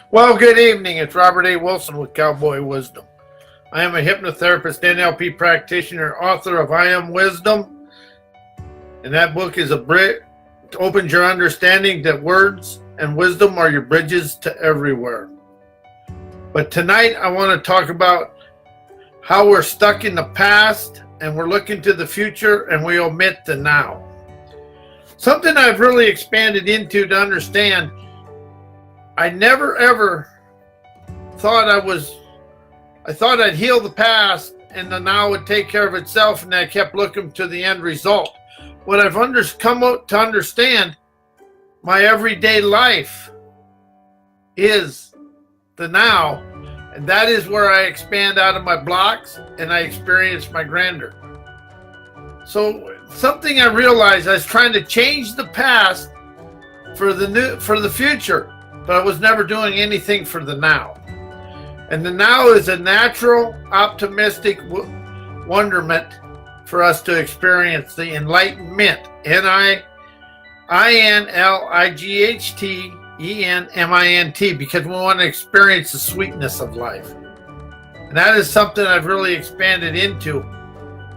Well, good evening. It's Robert A. Wilson with Cowboy Wisdom. I am a hypnotherapist, NLP practitioner, author of I Am Wisdom. And that book is opens your understanding that words and wisdom are your bridges to everywhere. But tonight I want to talk about how we're stuck in the past and we're looking to the future and we omit the now. Something I've really expanded into to understand. I never ever thought I thought I'd heal the past and the now would take care of itself, and I kept looking to the end result. What I've come to understand, my everyday life is the now, and that is where I expand out of my blocks and I experience my grandeur. So something I realized, I was trying to change the past for the future. But I was never doing anything for the now. And the now is a natural, optimistic wonderment for us to experience the enlightenment. N-I-N-L-I-G-H-T-E-N-M-I-N-T, because we want to experience the sweetness of life. And that is something I've really expanded into.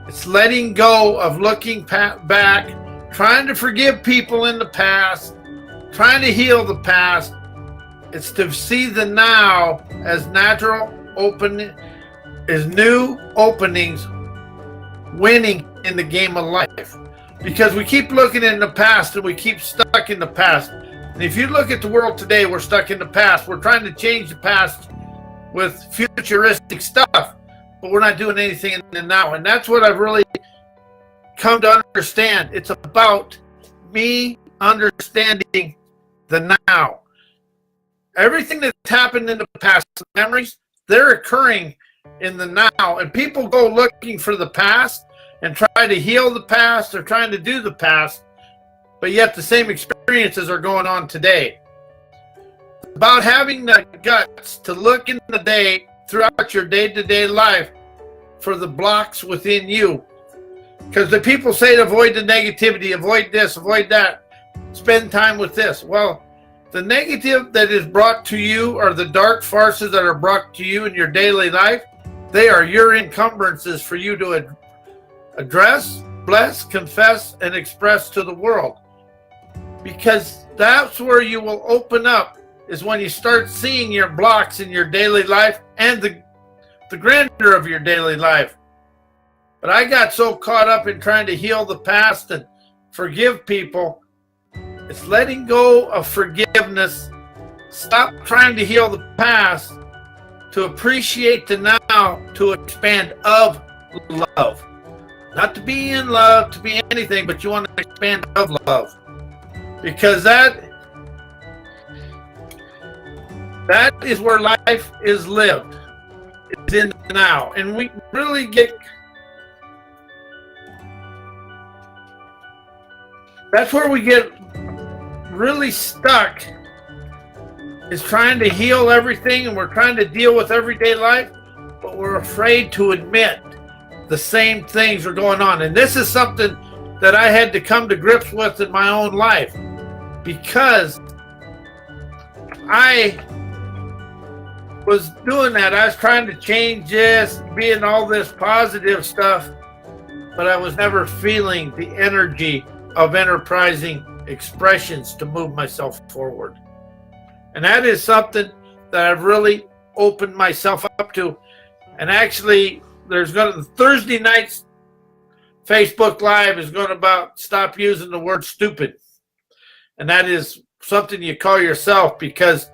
It's letting go of looking back, trying to forgive people in the past, trying to heal the past. It's to see the now as natural as new openings, winning in the game of life. Because we keep looking in the past and we keep stuck in the past. And if you look at the world today, we're stuck in the past. We're trying to change the past with futuristic stuff, but we're not doing anything in the now. And that's what I've really come to understand. It's about me understanding the now. Everything that's happened in the past, memories, they're occurring in the now. And people go looking for the past and try to heal the past or trying to do the past, but yet the same experiences are going on today. About having the guts to look in the day throughout your day-to-day life for the blocks within you. Because the people say to avoid the negativity, avoid this, avoid that, spend time with this. Well, the negative that is brought to you, or the dark farces that are brought to you in your daily life, they are your encumbrances for you to address, bless, confess, and express to the world. Because that's where you will open up, is when you start seeing your blocks in your daily life and the grandeur of your daily life. But I got so caught up in trying to heal the past and forgive people. It's letting go of forgiveness. Stop trying to heal the past to appreciate the now, to expand of love. Not to be in love, to be anything, but you want to expand of love. Because that is where life is lived. It's in the now. And we really that's where we get really stuck, is trying to heal everything, and we're trying to deal with everyday life, but we're afraid to admit the same things are going on. And this is something that I had to come to grips with in my own life, because I was doing that. I was trying to change this, being all this positive stuff, but I was never feeling the energy of enterprising expressions to move myself forward. And that is something that I've really opened myself up to. And actually, Thursday night's Facebook Live is going about stop using the word stupid. And that is something you call yourself, because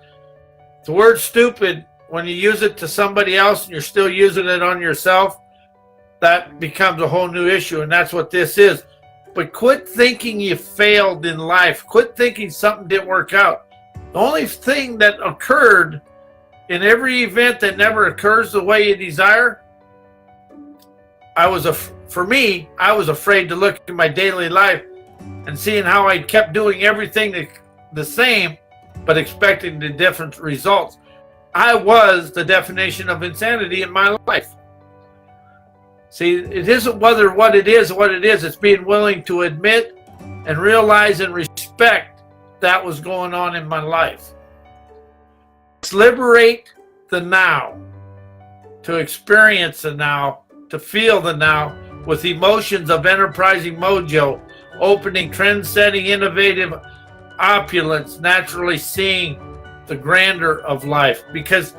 the word stupid, when you use it to somebody else and you're still using it on yourself, that becomes a whole new issue. And that's what this is. But quit thinking you failed in life. Quit thinking something didn't work out. The only thing that occurred in every event that never occurs the way you desire, I was afraid to look at my daily life and seeing how I kept doing everything the same, but expecting the different results. I was the definition of insanity in my life. See, it isn't whether what it is. It's being willing to admit and realize and respect that was going on in my life. liberate the now, to experience the now, to feel the now with emotions of enterprising mojo, opening, trend-setting, innovative opulence, naturally seeing the grandeur of life. Because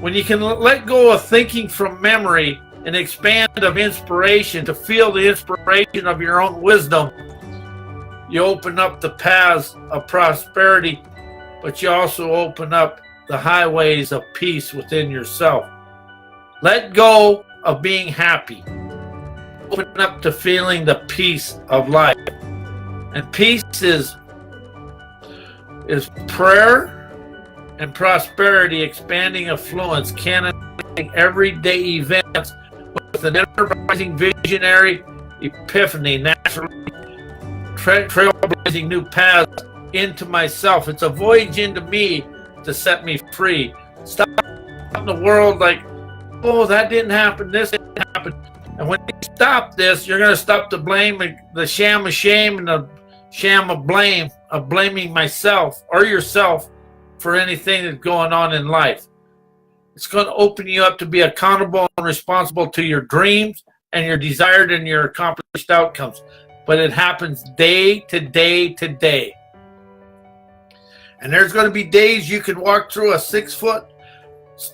when you can let go of thinking from memory and expand of inspiration to feel the inspiration of your own wisdom, you open up the paths of prosperity, but you also open up the highways of peace within yourself. Let go of being happy. Open up to feeling the peace of life. And peace is prayer and prosperity, expanding affluence, canonizing everyday events with an enterprising visionary epiphany, naturally trailblazing new paths into myself. It's a voyage into me to set me free. Stop in the world like, oh, that didn't happen, this didn't happen. And when you stop this, you're going to stop the blame, the sham of shame, and the sham of blame, of blaming myself or yourself for anything that's going on in life. It's going to open you up to be accountable and responsible to your dreams and your desired and your accomplished outcomes. But it happens day to day to day. And there's going to be days you can walk through a 6-foot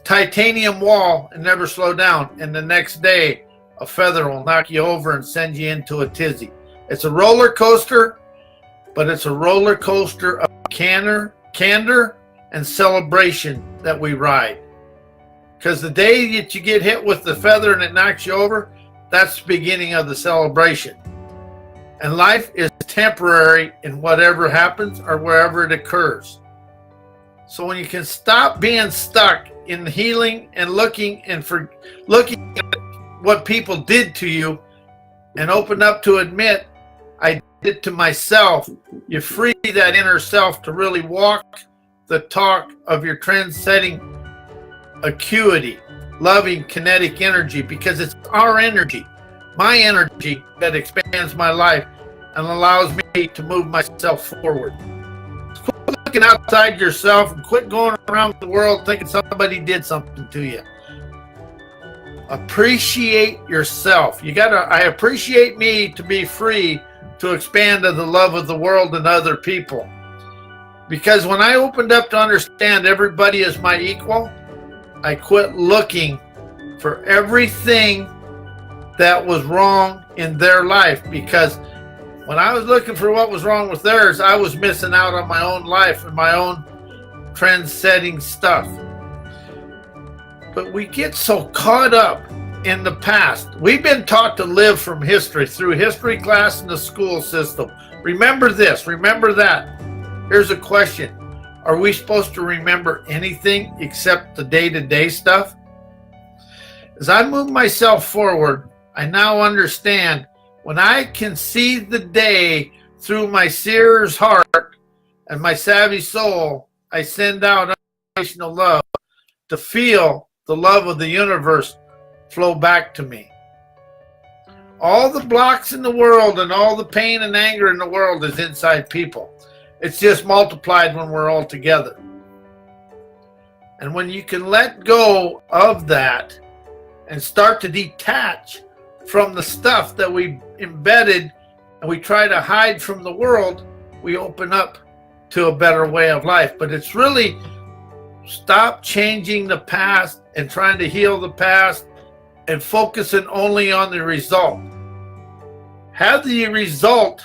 titanium wall and never slow down. And the next day, a feather will knock you over and send you into a tizzy. It's a roller coaster, but it's a roller coaster of candor and celebration that we ride. Because the day that you get hit with the feather and it knocks you over, that's the beginning of the celebration. And life is temporary in whatever happens or wherever it occurs. So when you can stop being stuck in healing and looking at what people did to you and open up to admit, I did it to myself, you free that inner self to really walk the talk of your trend-setting acuity, loving kinetic energy, because it's our energy, my energy, that expands my life and allows me to move myself forward. Quit looking outside yourself and quit going around the world thinking somebody did something to you. Appreciate yourself. I appreciate me to be free to expand to the love of the world and other people. Because when I opened up to understand everybody is my equal, I quit looking for everything that was wrong in their life. Because when I was looking for what was wrong with theirs, I was missing out on my own life and my own trend-setting stuff. But we get so caught up in the past. We've been taught to live from history through history class and the school system. Remember this, remember that. Here's a question. Are we supposed to remember anything except the day-to-day stuff? As I move myself forward, I now understand when I can see the day through my seer's heart and my savvy soul, I send out unconditional love to feel the love of the universe flow back to me. All the blocks in the world and all the pain and anger in the world is inside people. It's just multiplied when we're all together. And when you can let go of that and start to detach from the stuff that we embedded and we try to hide from the world, we open up to a better way of life. But it's really stop changing the past and trying to heal the past and focusing only on the result. Have the result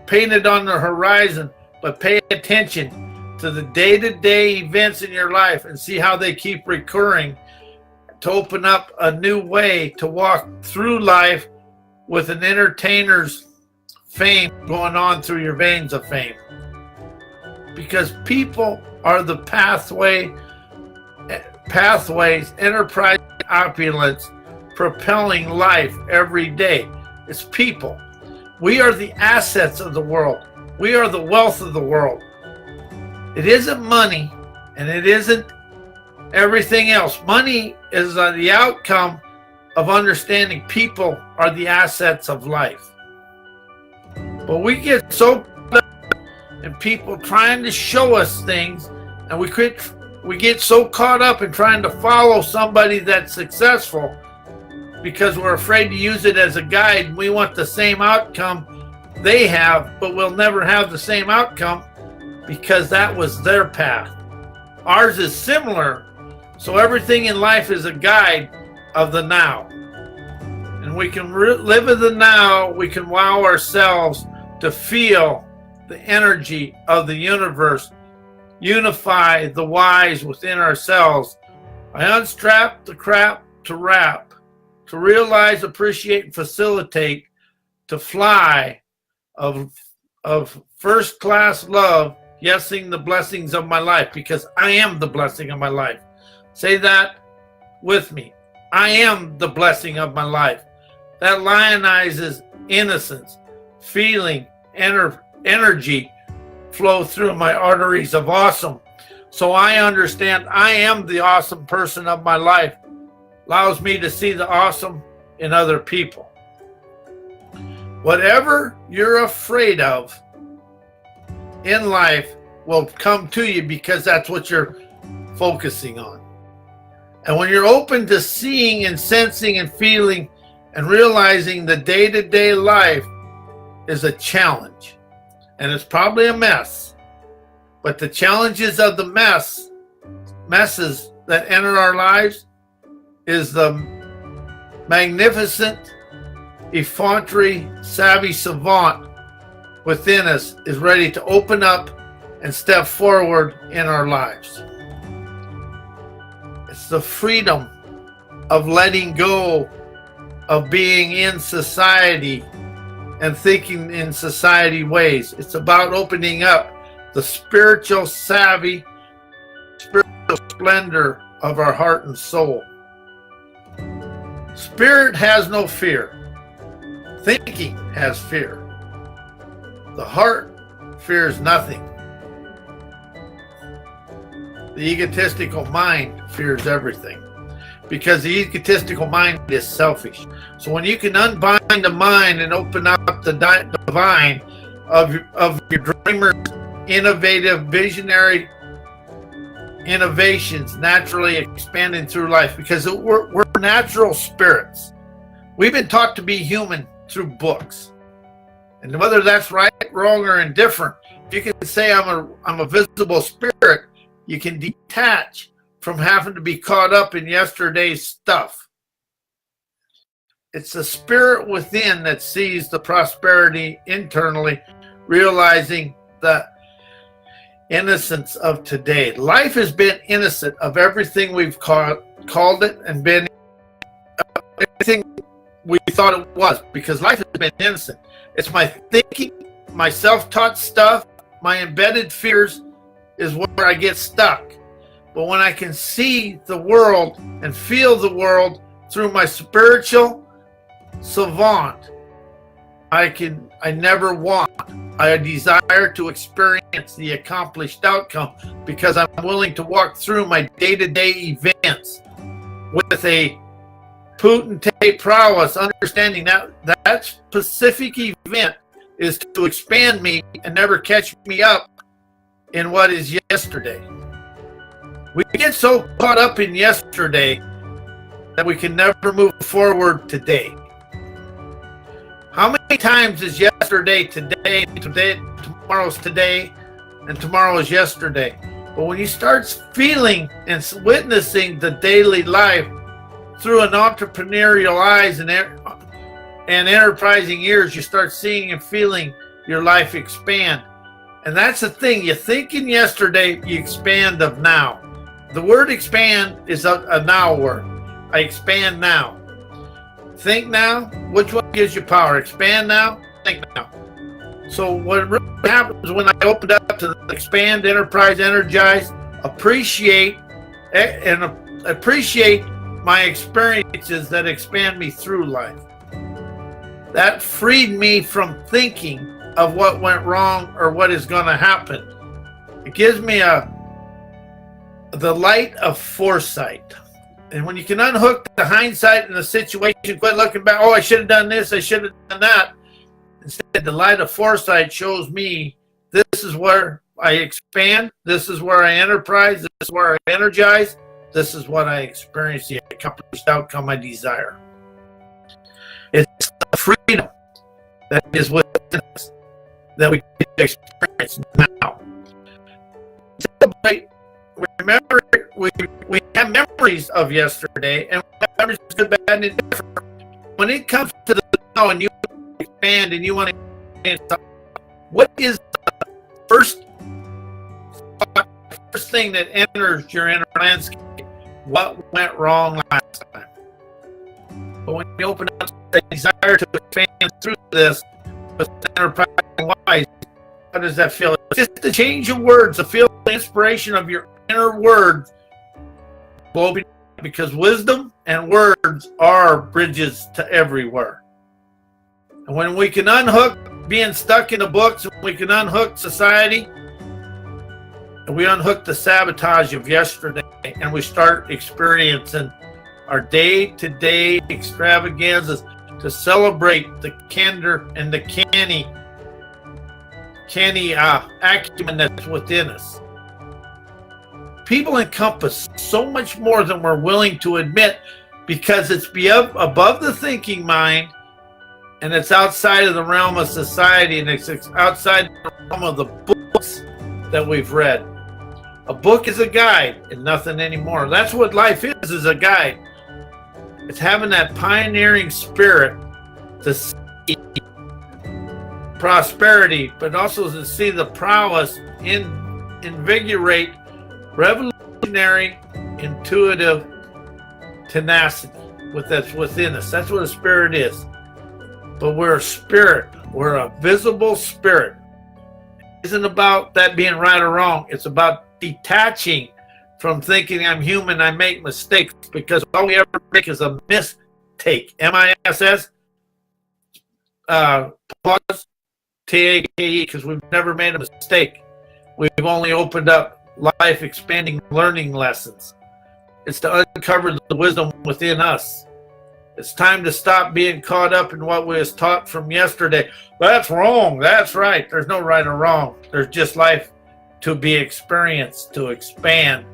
painted on the horizon, but pay attention to the day-to-day events in your life and see how they keep recurring to open up a new way to walk through life with an entertainer's fame going on through your veins of fame. Because people are the pathways, enterprise, opulence, propelling life every day. It's people. We are the assets of the world. We are the wealth of the world. It isn't money, and it isn't everything else. Money is the outcome of understanding people are the assets of life. But we get so caught up in people trying to show us things And we get so caught up in trying to follow somebody that's successful because we're afraid to use it as a guide. We want the same outcome they have, but we'll never have the same outcome because that was their path. Ours is similar, so everything in life is a guide of the now. And we can live in the now, we can wow ourselves to feel the energy of the universe, unify the whys within ourselves. I unstrap the crap to rap, to realize, appreciate, and facilitate, to fly of first-class love, yesing the blessings of my life, because I am the blessing of my life. Say that with me. I am the blessing of my life. That lionizes innocence, feeling, energy flow through my arteries of awesome. So I understand I am the awesome person of my life. Allows me to see the awesome in other people. Whatever you're afraid of in life will come to you because that's what you're focusing on. And when you're open to seeing and sensing and feeling and realizing the day-to-day life is a challenge, and it's probably a mess, but the challenges of the messes that enter our lives is the magnificent, effrontery, savvy savant within us is ready to open up and step forward in our lives. It's the freedom of letting go of being in society and thinking in society ways. It's about opening up the spiritual savvy, spiritual splendor of our heart and soul. Spirit has no fear. Thinking has fear. The heart fears nothing. The egotistical mind fears everything, because the egotistical mind is selfish. So when you can unbind the mind and open up the divine of your dreamers, innovative, visionary innovations naturally expanding through life, because we're natural spirits. We've been taught to be human through books. And whether that's right, wrong, or indifferent, if you can say I'm a visible spirit, you can detach from having to be caught up in yesterday's stuff. It's the spirit within that sees the prosperity internally, realizing the innocence of today. Life has been innocent of everything we've called it, and been everything we thought it was, because life has been innocent. It's my thinking, my self-taught stuff, my embedded fears is where I get stuck. But when I can see the world and feel the world through my spiritual savant, I never want. I desire to experience the accomplished outcome, because I'm willing to walk through my day-to-day events with a potentate prowess, understanding that specific event is to expand me and never catch me up in what is yesterday. We get so caught up in yesterday that we can never move forward today. How many times is yesterday today, tomorrow's today, and tomorrow is yesterday? But when you start feeling and witnessing the daily life through an entrepreneurial eyes and enterprising ears, you start seeing and feeling your life expand. And that's the thing. You think in yesterday, you expand of now. The word expand is a now word. I expand now. Think now. Which one gives you power? Expand now? Think now. So what really happens when I opened up to expand, enterprise, energize, appreciate my experiences that expand me through life. That freed me from thinking of what went wrong or what is going to happen. It gives me the light of foresight. And when you can unhook the hindsight in the situation, quit looking back, oh, I should have done this, I should have done that. Instead, the light of foresight shows me this is where I expand. This is where I enterprise. This is where I energize. This is what I experience, the accomplished outcome I desire. It's the freedom that is within us that we get to experience now. Celebrate. Remember, we have memories of yesterday, and we have memories of good, bad, and indifferent. When it comes to the now and you expand and you want to expand, what is the first thing that enters your inner landscape? What went wrong last time? But when you open up the desire to expand through this with enterprise and wise, how does that feel? It's just the change of words, the feel the inspiration of your inner words, because wisdom and words are bridges to everywhere. And when we can unhook being stuck in the books, we can unhook society, and we unhook the sabotage of yesterday, and we start experiencing our day-to-day extravaganzas to celebrate the candor and the canny acumen that's within us. People encompass so much more than we're willing to admit, because it's above the thinking mind, and it's outside of the realm of society, and it's outside the realm of the books that we've read. A book is a guide and nothing anymore. That's what life is a guide. It's having that pioneering spirit to see prosperity, but also to see the prowess, invigorate, revolutionary, intuitive tenacity that's within us. That's what a spirit is. But we're a spirit. We're a visible spirit. It isn't about that being right or wrong. It's about detaching from thinking I'm human, I make mistakes, because all we ever make is a mistake. M-I-S-S, pause, T-A-K-E, because we've never made a mistake. We've only opened up life expanding learning lessons. It's to uncover the wisdom within us. It's time to stop being caught up in what was taught from yesterday. That's wrong. That's right. There's no right or wrong. There's just life to be experienced, to expand,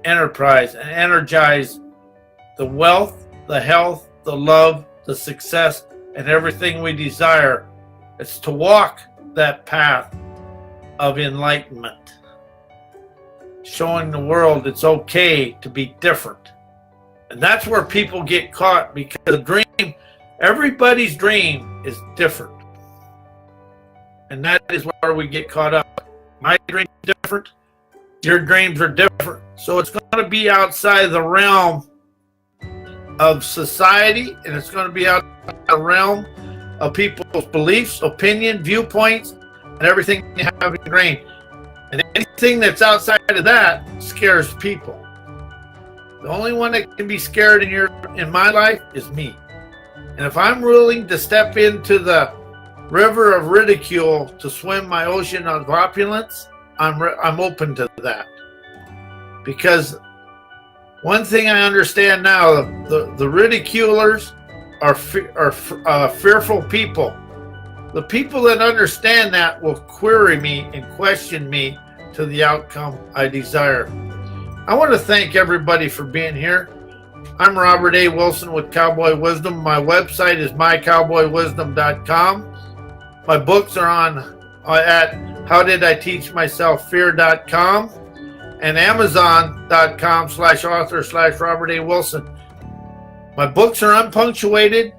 enterprise, and energize the wealth, the health, the love, the success, and everything we desire. It's to walk that path of enlightenment, showing the world it's okay to be different. And that's where people get caught, because the dream, everybody's dream is different. And that is where we get caught up. My dream is different. Your dreams are different. So it's going to be outside the realm of society, and it's going to be outside the realm of people's beliefs, opinion, viewpoints, and everything you have ingrained. And anything that's outside of that scares people. The only one that can be scared in my life is me. And if I'm willing to step into the river of ridicule to swim my ocean of opulence, I'm open to that. Because one thing I understand now, the ridiculers are fearful people. The people that understand that will query me and question me to the outcome I desire. I want to thank everybody for being here. I'm Robert A. Wilson with Cowboy Wisdom. My website is mycowboywisdom.com. My books are on at howdiditeachmyselffear.com and amazon.com/author/Robert A. Wilson. My books are unpunctuated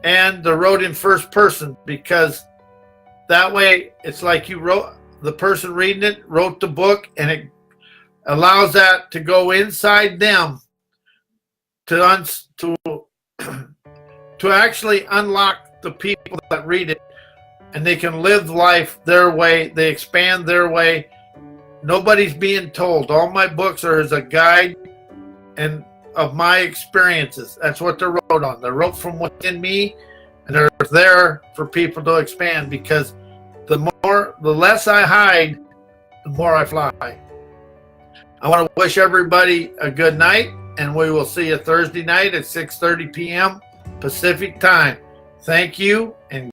and they're wrote in first person, because that way it's like you wrote, the person reading it wrote the book, and it allows that to go inside them to actually unlock the people that read it, and they can live life their way. They expand their way. Nobody's being told. All my books are as a guide and of my experiences. That's what they're wrote on. They're wrote from within me, and they're there for people to expand, because the less I hide, the more I fly. I want to wish everybody a good night, and we will see you Thursday night at 6:30 p.m. Pacific time. Thank you, and